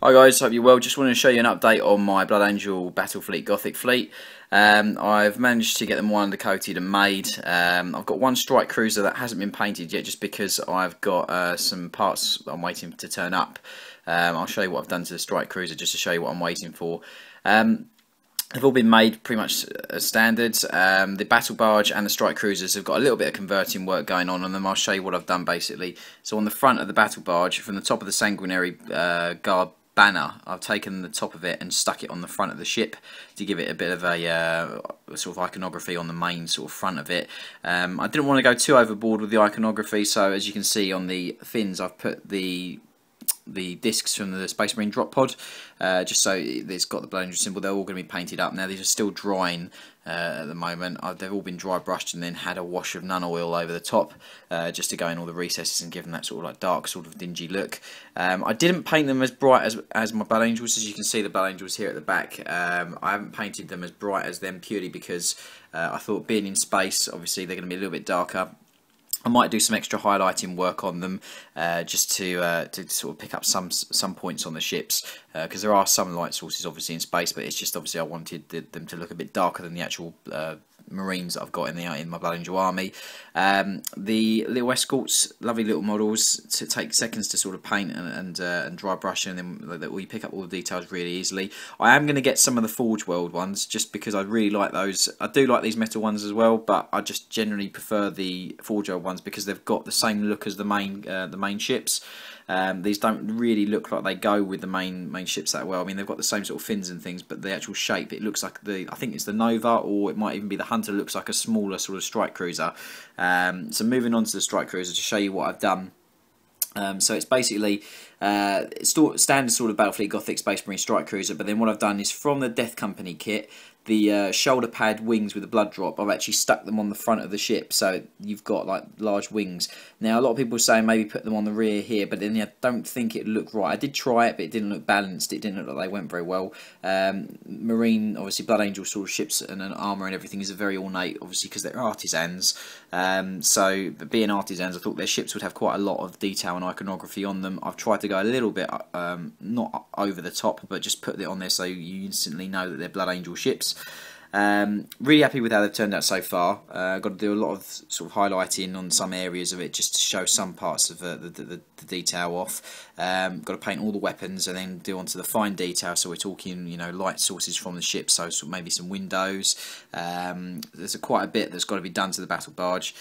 Hi guys, hope you're well. Just wanted to show you an update on my Blood Angel Battle Fleet Gothic fleet. I've managed to get them all undercoated and made. I've got one strike cruiser that hasn't been painted yet just because I've got some parts I'm waiting to turn up. I'll show you what I've done to the strike cruiser just to show you what I'm waiting for. They've all been made pretty much as standard. The battle barge and the strike cruisers have got a little bit of converting work going on them. I'll show you what I've done basically. So on the front of the battle barge, from the top of the sanguinary guard banner, I've taken the top of it and stuck it on the front of the ship to give it a bit of a sort of iconography on the main sort of front of it. I didn't want to go too overboard with the iconography, so as you can see on the fins, I've put the discs from the Space Marine drop pod, just so it's got the Blood Angel symbol. They're all going to be painted up. Now these are still drying at the moment. They've all been dry brushed and then had a wash of nun oil over the top, just to go in all the recesses and give them that sort of like dark, sort of dingy look. I didn't paint them as bright as my Blood Angels. As you can see, the Blood Angels here at the back, I haven't painted them as bright as them purely because I thought, being in space, obviously they're going to be a little bit darker. I might do some extra highlighting work on them, just to sort of pick up some points on the ships, because there are some light sources obviously in space, but it's just obviously I wanted them to look a bit darker than the actual Marines that I've got in my Blood Angel army. The little escorts, lovely little models to take seconds to sort of paint and dry brush, and then we pick up all the details really easily. I am going to get some of the Forge World ones just because I really like those. I do like these metal ones as well, but I just generally prefer the Forge World ones because they've got the same look as the main ships. These don't really look like they go with the main ships that well. I mean, they've got the same sort of fins and things, but the actual shape, it looks like I think it's the Nova, or it might even be the Hunter. Looks like a smaller sort of strike cruiser. So moving on to the strike cruiser to show you what I've done. So it's basically standard sort of Battlefleet Gothic Space Marine strike cruiser, but then what I've done is from the Death Company kit, the shoulder pad wings with the blood drop, I've actually stuck them on the front of the ship, so you've got like large wings. Now a lot of people are saying maybe put them on the rear here, but then I don't think it looked right. I did try it, but it didn't look balanced. It didn't look like they went very well. Marine, obviously Blood Angel sort of ships and an armour and everything is a very ornate, obviously because they're artisans. So being artisans, I thought their ships would have quite a lot of detail and iconography on them. I've tried to go a little bit not over the top, but just put it on there so you instantly know that they're Blood Angel ships. Really happy with how they've turned out so far. Got to do a lot of sort of highlighting on some areas of it just to show some parts of the detail off. Got to paint all the weapons and then do onto the fine detail. So we're talking, you know, light sources from the ship. So maybe some windows. There's quite a bit that's got to be done to the battle barge,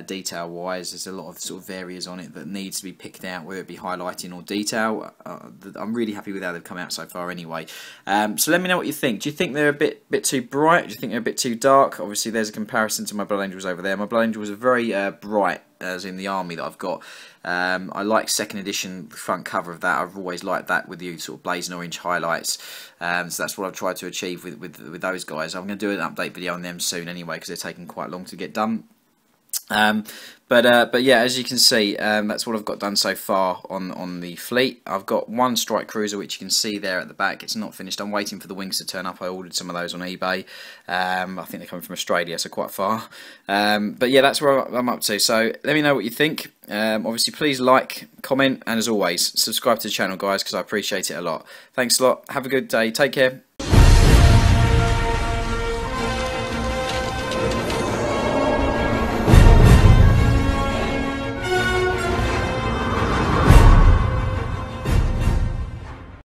detail wise. There's a lot of sort of areas on it that needs to be picked out, whether it be highlighting or detail. I'm really happy with how they've come out so far anyway. So let me know what you think. Do you think they're a bit too bright? Do you think they're a bit too dark? Obviously there's a comparison to my Blood Angels over there. My Blood Angels are very bright, as in the army that I've got. I like second edition front cover of that. I've always liked that with the sort of blazing orange highlights. So that's what I've tried to achieve with those guys. I'm going to do an update video on them soon anyway, because they're taking quite long to get done. But yeah, as you can see, that's what I've got done so far on the fleet. I've got one strike cruiser, which you can see there at the back. It's not finished. I'm waiting for the wings to turn up. I ordered some of those on eBay. I think they're coming from Australia, so quite far. But yeah, that's where I'm up to. So let me know what you think. Obviously, please like, comment, and as always, subscribe to the channel, guys, because I appreciate it a lot. Thanks a lot. Have a good day. Take care.